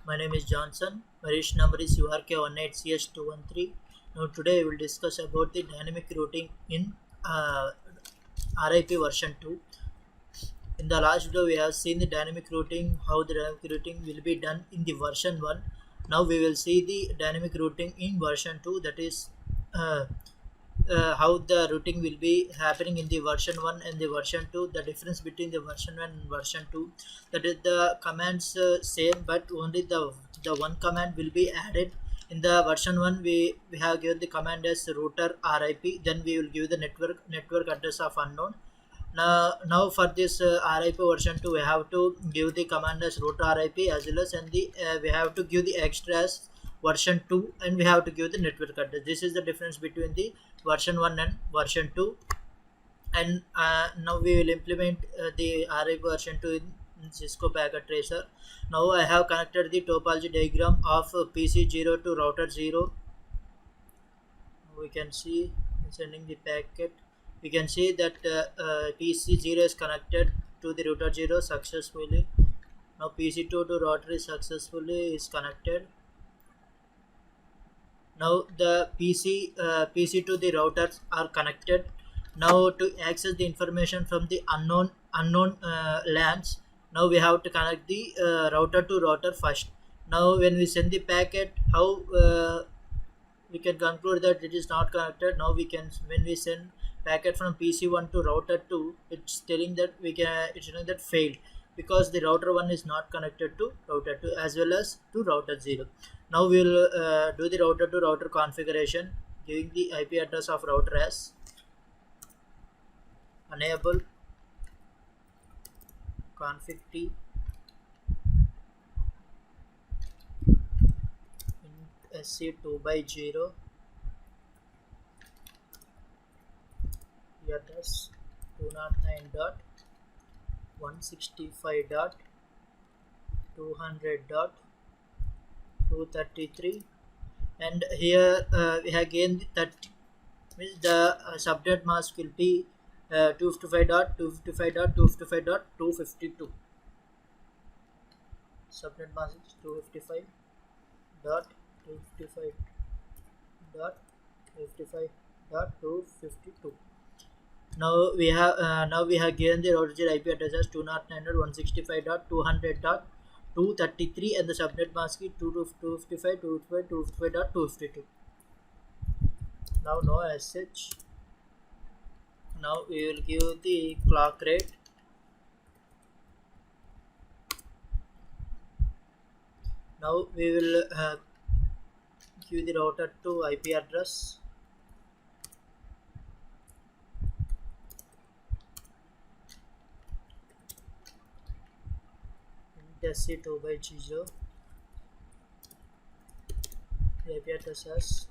My name is Johnson. My register number is URK18CH213. Now today we will discuss about the dynamic routing in RIP version 2. In the last video we have seen the dynamic routing, how the dynamic routing will be done in the version 1. Now we will see the dynamic routing in version 2, that is uh, how the routing will be happening in the version 1 and the version 2. The difference between the version 1 and version 2, that is the commands same, but only the one command will be added. In the version 1 we have given the command as router RIP, then we will give the network address of unknown. Now for this RIP version 2, we have to give the command as root RIP as well as, and the we have to give the extras version 2, and we have to give the network address. This is the difference between the version 1 and version 2. And now we will implement the RIP version 2 in Cisco Packet Tracer. Now I have connected the topology diagram of PC0 to router 0. We can see sending the packet. We can see that PC0 is connected to the router 0 successfully. Now PC2 to router is successfully is connected. Now the PC to the routers are connected. Now to access the information from the unknown LANs, now we have to connect the router to router first. Now when we send the packet, how we can conclude that it is not connected. Now we can, when we send packet from PC1 to router 2, it's telling that it's telling that failed, because the router 1 is not connected to router 2 as well as to router 0. Now we will do the router to router configuration, giving the IP address of router as enable config t sc2 by 0 address 209.165.200.233, and here we have again that means the subnet mask will be 255.255.255.252. Subnet mask is 255.255.255.252. Now we have given the router IP address as 209.165.200.233, and the subnet mask is 255.255.252. Now no SH. Now we will give the clock rate. Now we will give the router to IP address. SC2 by 0. The IP address as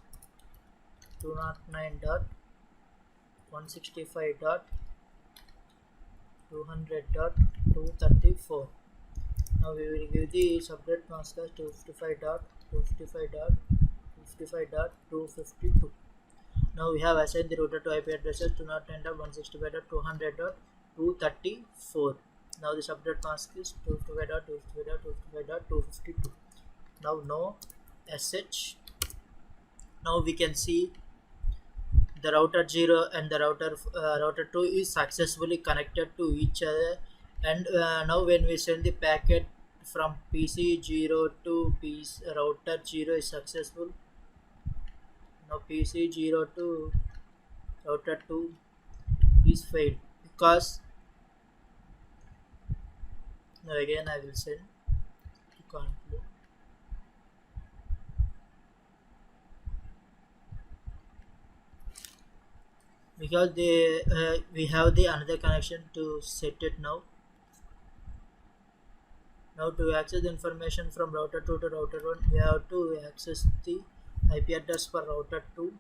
209.165.200.234. Now we will give the subnet mask as 255.255.255.252. Now we have assigned the router to IP address as 209.165.200.234. Now the subnet mask is 255.255.255.252. Now no SH. Now we can see the router 0 and the router 2 is successfully connected to each other. And now when we send the packet from PC0 to router 0 is successful. Now PC0 to router 2 is failed, because now again I will send to conclude. Because we have the another connection to set it now. Now to access the information from router 2 to router 1, we have to access the IP address for router 2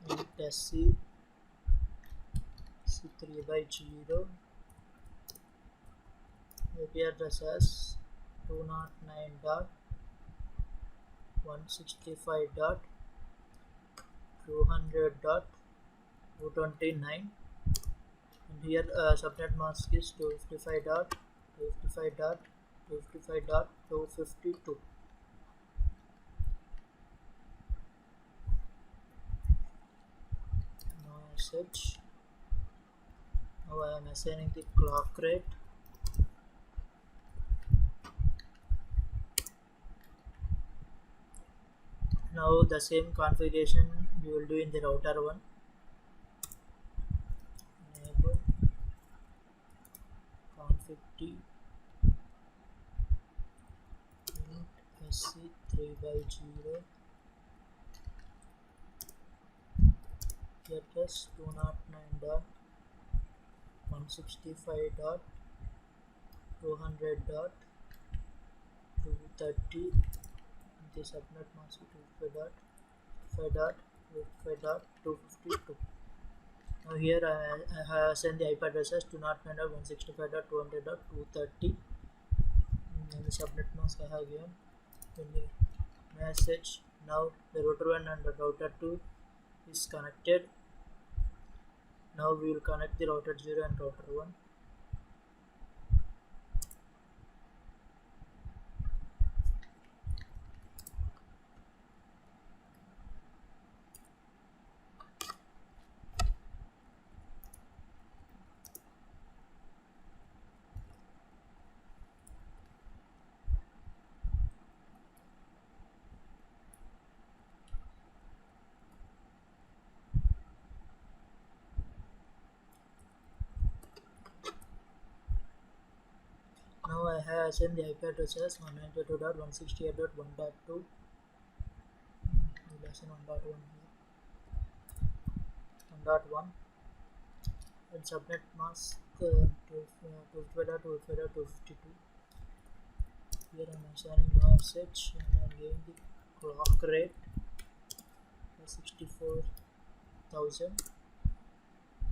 in SC3 by 0. IP address as 209.165.200.229, and here subnet mask is 255.255.200.234. 255.252. Now I search. Now I am assigning the clock rate. Now the same configuration we will do in the router one. Enable config t sc 3/0 address 209.165.200.230. The subnet mask 255.255.252. Now here I have sent the IP addresses 209.165.200.230, and the subnet mask I have given in the message. Now the router 1 and the router 2 is connected. Now we will connect the router 0 and router 1. Now I have sent the IP addresses 192.168.1.2, lesson 1.1 here, 1.1, and subnet mask 255.255.252. Here I am assigning no SH and I am giving the clock rate 64,000,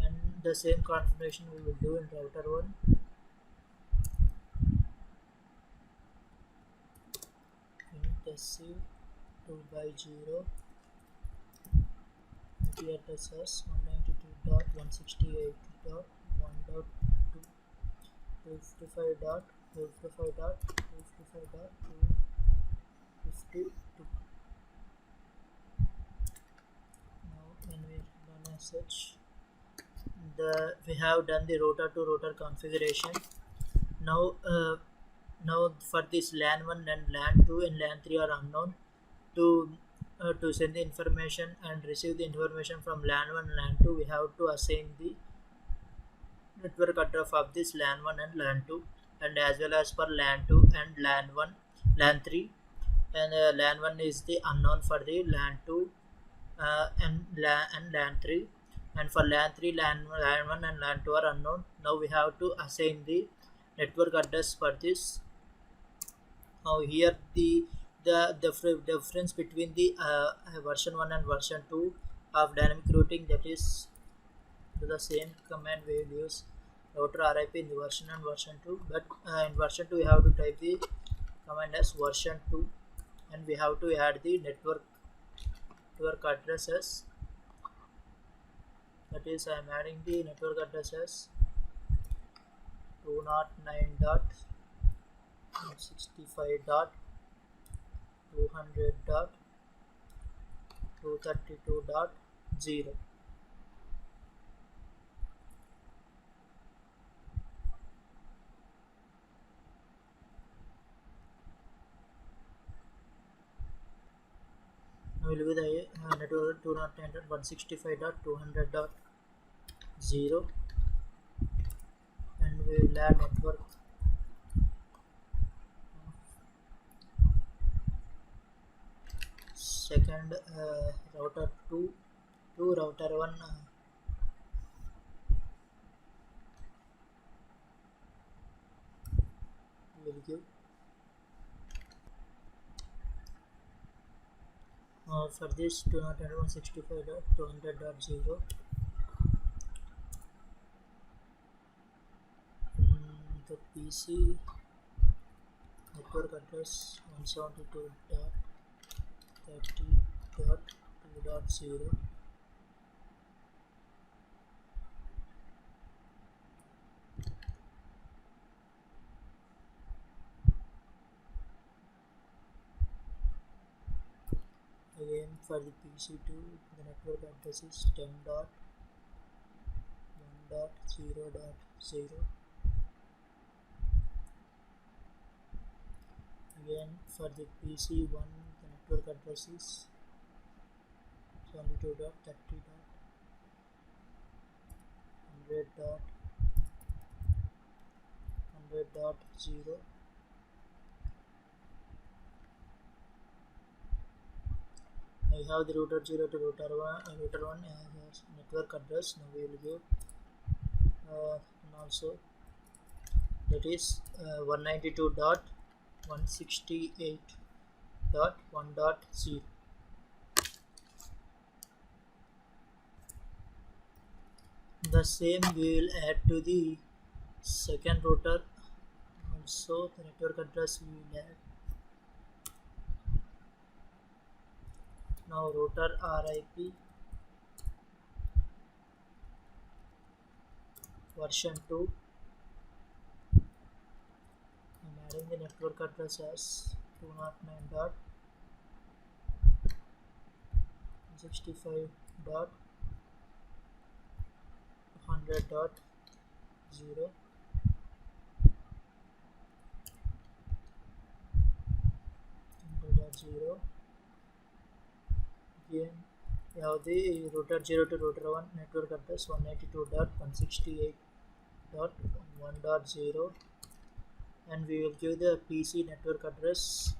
and the same configuration we will do in router 1. SC 2/0 IP addresses 192.168.1.2 255.255.255.252. Now when we run as such, we have done the router to router configuration. Now for this LAN 1 and LAN 2 and LAN 3 are unknown. To send the information and receive the information from LAN 1 and LAN 2, we have to assign the network address of this LAN 1 and LAN 2, and as well as for LAN 2 and LAN 3, and LAN 1 is the unknown for the LAN 2 and LAN 3, and for LAN 3, LAN 1 and LAN 2 are unknown. Now we have to assign the network address for this. Now here the difference between the version 1 and version 2 of dynamic routing, that is the same command we will use router RIP in the version and version 2, but in version 2 we have to type the command as version 2, and we have to add the network addresses. That is, I am adding the network addresses 209.165.200.232.0. Will be the network 209.165.200.0, and we will add network second router 2 to router 1 will give. For this 209.165.200.0, the PC network address 172.30.2.0, Again for the PC2 the network address is 10.1.0.0. Again for the PC1 the network address is 22.30.100.100.0. I have the router 0 to router 1 as network address. Now we will give and also that is 192.168.1.0. The same we will add to the second router. Also the network address we will add. Now router RIP version 2. I'm adding the network address as 209.65.100.0. Again we have the router 0 to router 1 network address 192.168.1.0, and we will give the PC network address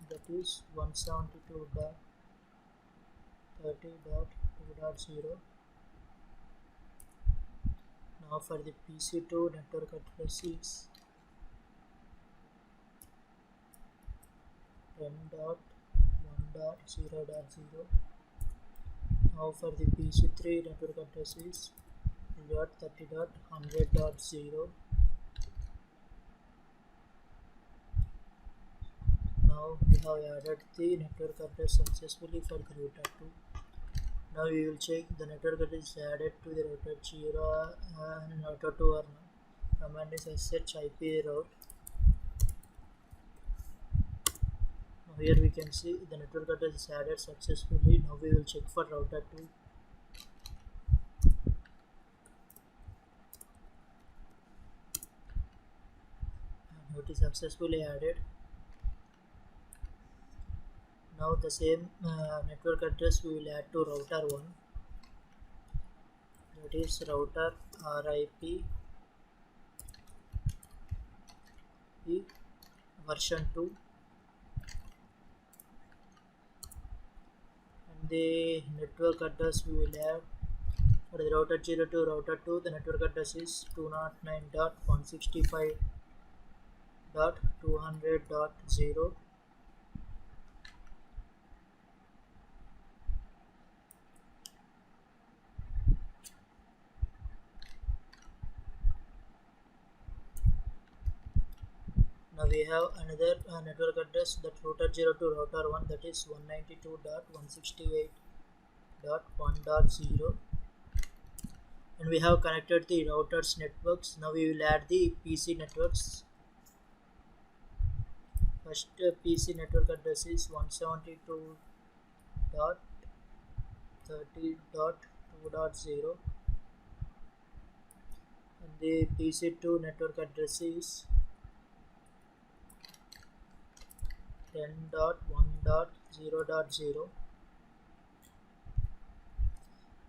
that is 172.30.2.0. Now for the PC2 network address is 10.1.0.0. Now for the PC3 network address is 30.100.0. Now we have added the network address successfully for the router 2. Now we will check the network address is added to the router 0 and router 2 or not. Command is sh IP route. Now here we can see the network address is added successfully. Now we will check for router 2. And it is successfully added. Now the same network address we will add to router 1, that is router RIP version 2, and the network address we will add for the router 0 to router 2 the network address is 209.165.200.0. Now we have another network address that router 0 to router 1 that is 192.168.1.0, and we have connected the routers networks. Now we will add the PC networks. First PC network address is 172.30.2.0, and the PC2 network address is 10.1.0.0,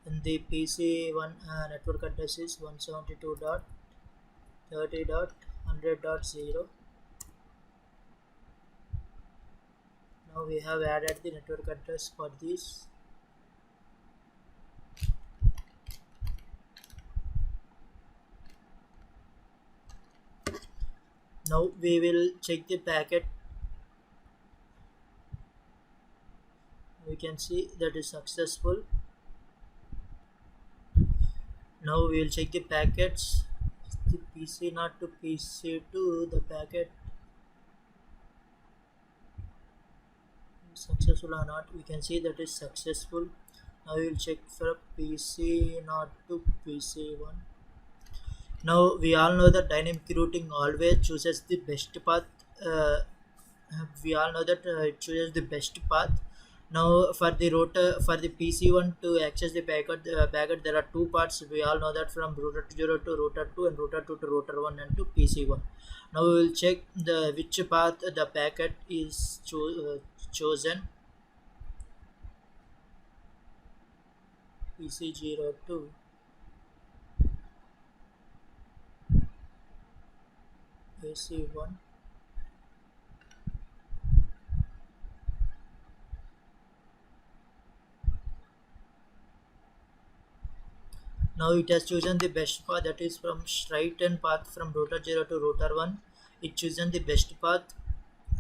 and the PC1 network address is 172.30.100.0. Now we have added the network address for this. Now we will check the packet. We can see that is successful. Now we will check the packets. The PC0 to PC2 the packet successful or not. We can see that is successful. Now we will check for PC not to PC1. Now we all know that dynamic routing always chooses the best path. Uh, we all know that it chooses the best path. Now for the router, for the PC1 to access the packet there are two parts. We all know that from router 0 to router 2 and router 2 to router 1 and to PC1. Now we will check the which path the packet is chosen. PC0 to PC1. Now it has chosen the best path, that is from straighten path from router 0 to router 1. It chosen the best path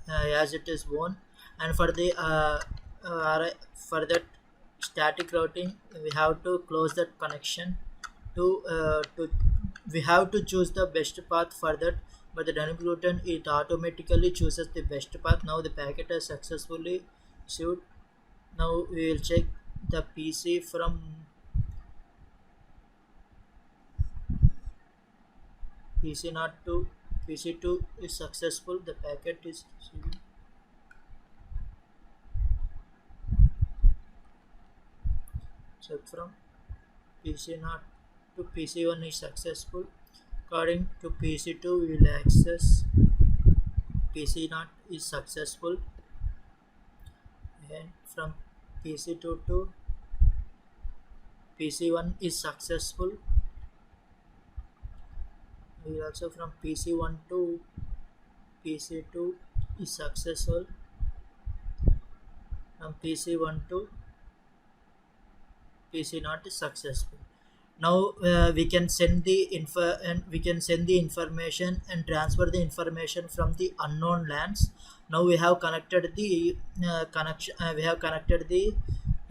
as it is one. And for the for that static routing we have to close that connection to we have to choose the best path for that. But the dynamic routing it automatically chooses the best path. Now the packet has successfully issued. Now we will check the PC from PC not to PC2 is successful. The packet is check from PC not to PC1 is successful. According to PC2, we will access PC not is successful. And from PC2 to PC1 is successful. We also from PC1 to PC2 is successful. From PC1 to PC not is successful. Now we can send the info and we can send the information and transfer the information from the unknown lands. Now we have connected the connection. We have connected the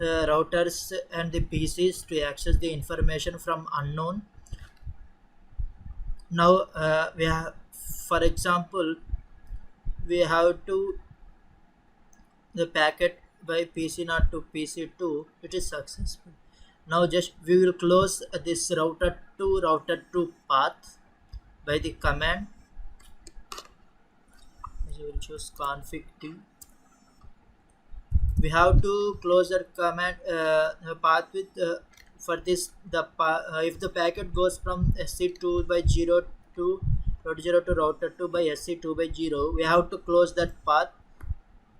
routers and the PCs to access the information from unknown. Now we have, for example, we have to the packet by PC not to PC2. It is successful. Now just we will close this router to path by the command. We will choose config t. We have to close that command path with for this if the packet goes from SC2 by 0 to router 0 to router 2 by SC2 by 0, we have to close that path.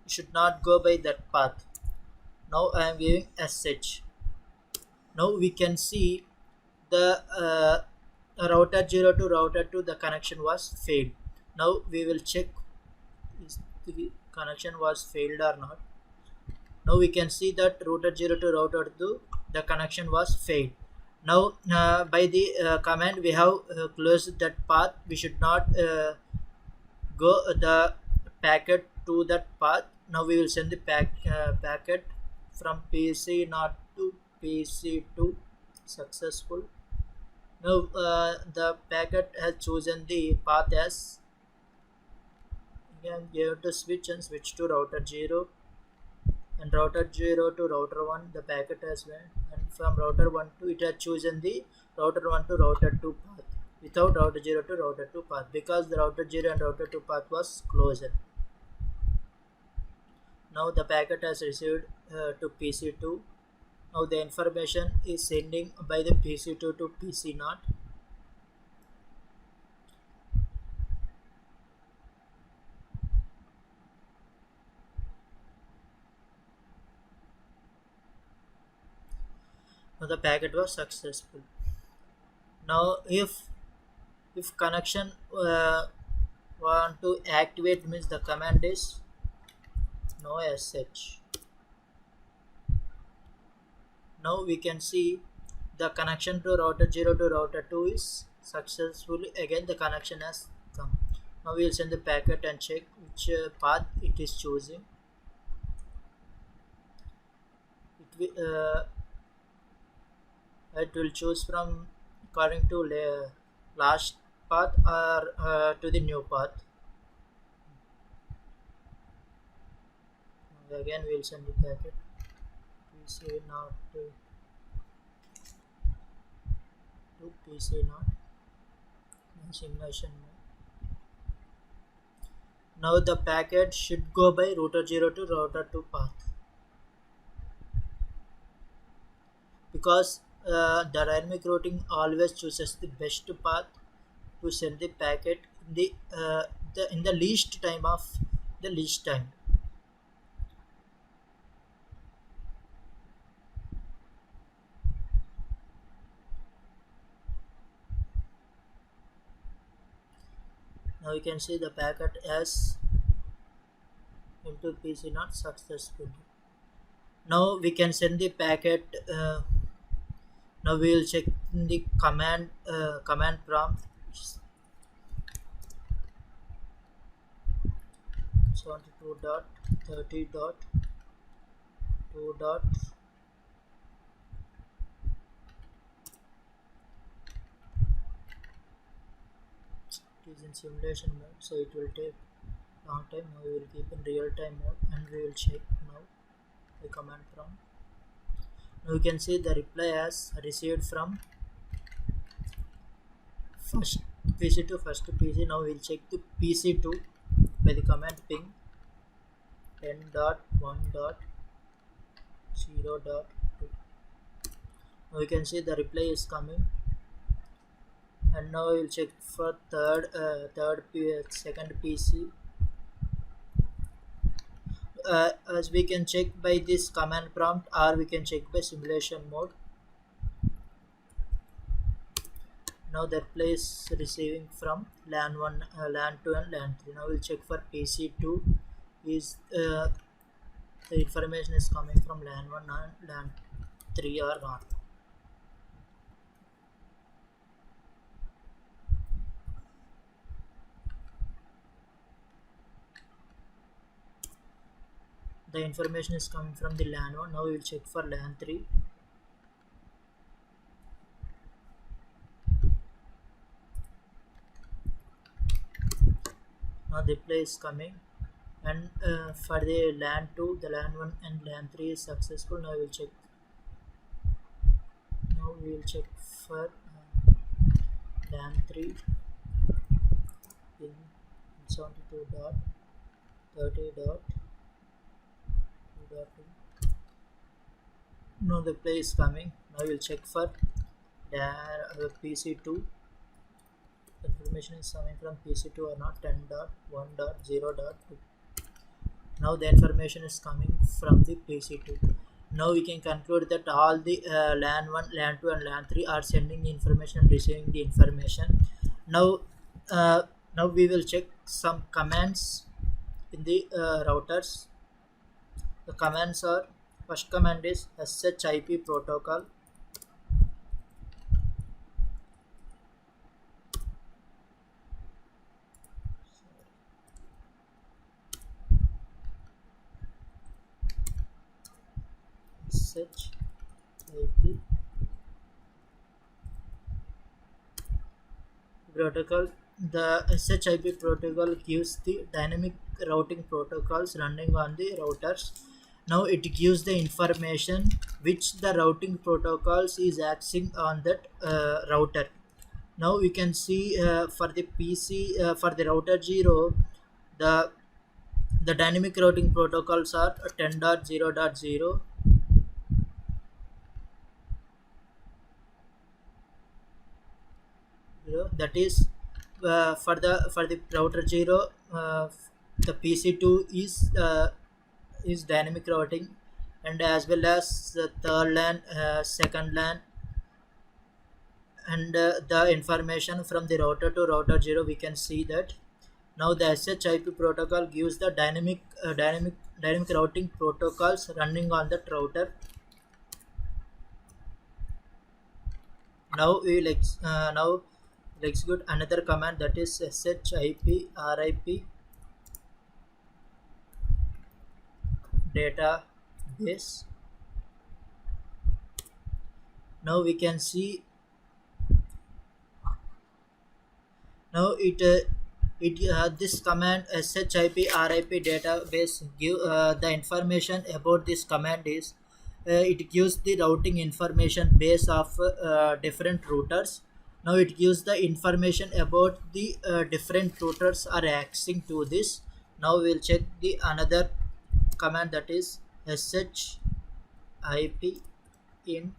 Should not go by that path. Now I am giving sh. Now we can see the router 0 to router 2 the connection was failed. Now we will check is the connection was failed or not. Now we can see that router 0 to router 2 the connection was failed. Now by the command we have closed that path. We should not go the packet to that path. Now we will send the packet from PC not to PC2 successful. Now the packet has chosen the path as. Again you have to switch and switch to router 0 and router 0 to router 1 the packet has went, and from router 1 to it has chosen the router 1 to router 2 path without router 0 to router 2 path because the router 0 and router 2 path was closed. Now the packet has received to PC2. Now the information is sending by the PC2 to PC not. Now the packet was successful. Now if connection want to activate means the command is no sh. Now we can see the connection to router 0 to router 2 is successfully. Again the connection has come. Now we will send the packet and check which path it is choosing. It will choose from according to last path or to the new path. Again we will send the packet. We say not to PC not simulation mode. Now the packet should go by router 0 to router 2 path, because the dynamic routing always chooses the best path to send the packet in the least time of the least time. Now you can see the packet has into PC not successfully. Now we can send the packet. Now we will check the command prompt. 72.30.2. It is in simulation mode, so it will take long time. Now we will keep in real time mode and we will check now the command prompt. Now you can see the reply has received from first PC to first PC. Now we will check the PC2 by the command ping 10.1.0.2. Now you can see the reply is coming, and now we will check for second PC. As we can check by this command prompt, or we can check by simulation mode. Now the reply is receiving from LAN 1, LAN 2 and LAN 3. Now we'll check for PC2. Is the information is coming from LAN 1 and LAN 3 or not. The information is coming from the LAN 1. Now we will check for LAN 3. Now the reply is coming, and for the LAN 2, the LAN 1 and LAN 3 is successful. Now we will check. Now we will check for LAN 3 in 72.30.2. Now the play is coming. Now we'll check for PC2. Information is coming from PC2 or not. 10.1.0.2. Now the information is coming from the PC2. Now we can conclude that all the LAN 1, LAN 2 and LAN 3 are sending the information and receiving the information. Now we will check some commands in the routers. The commands are, first command is SHIP protocol. SHIP protocol. The SHIP protocol gives the dynamic routing protocols running on the routers. Now it gives the information which the routing protocols is accessing on that router. Now we can see for the PC, for the router 0, the dynamic routing protocols are 10.0.0, that is for the router 0, the PC2 is dynamic routing, and as well as the third LAN, second LAN, and the information from the router to router 0 we can see that. Now the SHIP protocol gives the dynamic routing protocols running on that router. Now we will execute another command, that is SHIP RIP database. Now we can see, now this command SHIP RIP database give the information about this command is it gives the routing information base of different routers. Now it gives the information about the different routers are accessing to this. Now we'll check the another command, that is ship int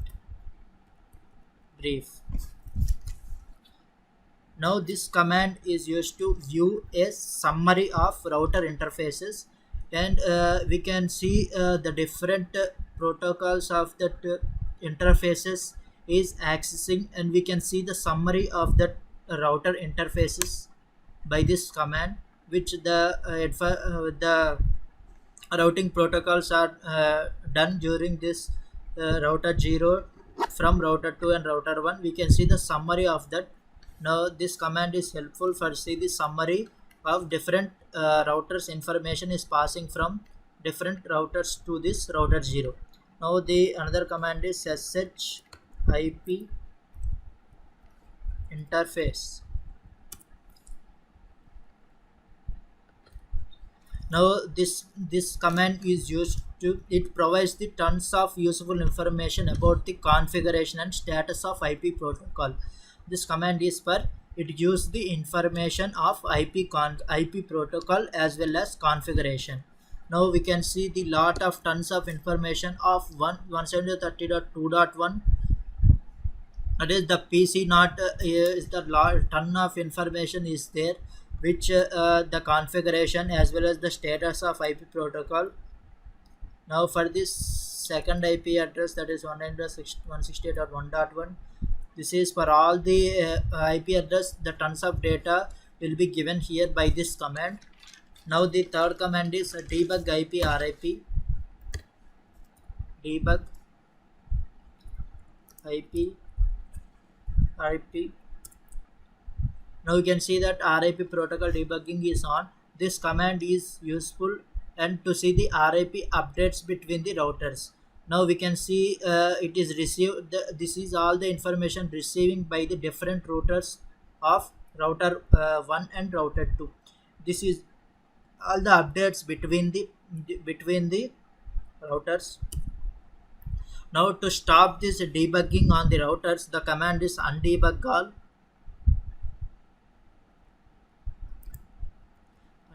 brief. Now this command is used to view a summary of router interfaces, and we can see the different protocols of that interfaces is accessing, and we can see the summary of that router interfaces by this command, which the routing protocols are done during this router 0 from router 2 and router 1. We can see the summary of that. Now this command is helpful for see the summary of different routers information is passing from different routers to this router 0. Now the another command is ship interface. Now this command is used to, it provides the tons of useful information about the configuration and status of IP protocol. This command is for, it gives the information of IP protocol as well as configuration. Now we can see the lot of tons of information of 170.30.2.1. That is the PC not is the ton of information is there, which the configuration as well as the status of IP protocol. Now for this second IP address, that is 168.1.1, this is for all the IP address, the tons of data will be given here by this command. Now the third command is debug IP RIP. Debug IP RIP. Now you can see that RIP protocol debugging is on. This command is useful and to see the RIP updates between the routers. Now we can see it is received. This is all the information receiving by the different routers of router 1 and router 2. This is all the updates between the routers. Now to stop this debugging on the routers, the command is undebug all.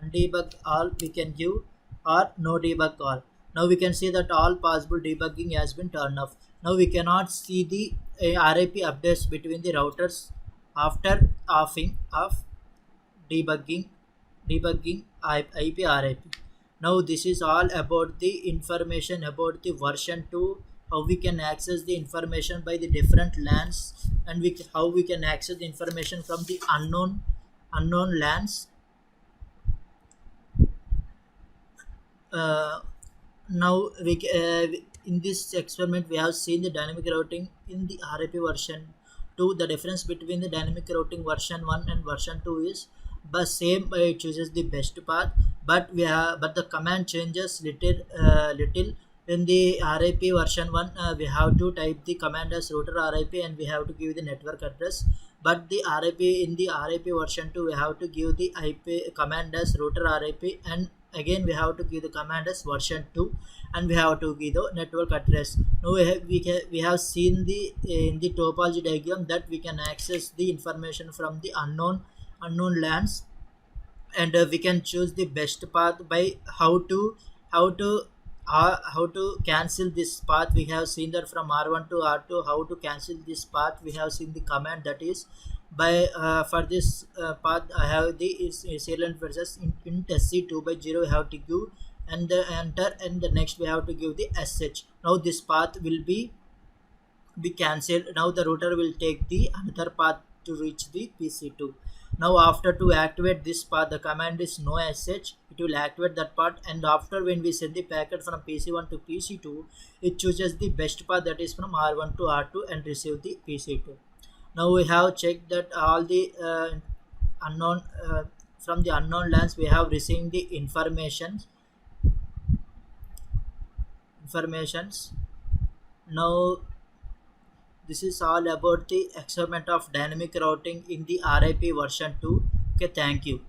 Undebug all we can give, or no debug all. Now we can see that all possible debugging has been turned off. Now we cannot see the RIP updates between the routers after offing of debugging IP RIP. Now this is all about the information about the version 2, how we can access the information by the different LANs, and how we can access the information from the unknown LANs. Now in this experiment we have seen the dynamic routing in the RIP version 2. The difference between the dynamic routing version 1 and version 2 is but same, it chooses the best path, but the command changes little. In the RIP version 1 we have to type the command as router RIP and we have to give the network address, but the RIP in the RIP version 2 we have to give the IP command as router RIP, and again we have to give the command as version 2 and we have to give the network address. Now we have seen the in the topology diagram that we can access the information from the unknown LANs, and we can choose the best path by how to cancel this path. We have seen that from R1 to R2 how to cancel this path. We have seen the command, that is by for this path I have the serial versus int sc2 by 0 we have to give and the enter, and the next we have to give the sh. Now this path will be cancelled. Now the router will take the another path to reach the PC2. Now after to activate this path, the command is no sh, it will activate that part, and after when we send the packet from PC1 to PC2, it chooses the best path, that is from R1 to R2, and receive the PC2. Now we have checked that all the unknown from the unknown LANs we have received the informations. Now this is all about the experiment of dynamic routing in the RIP version 2. Okay, thank you.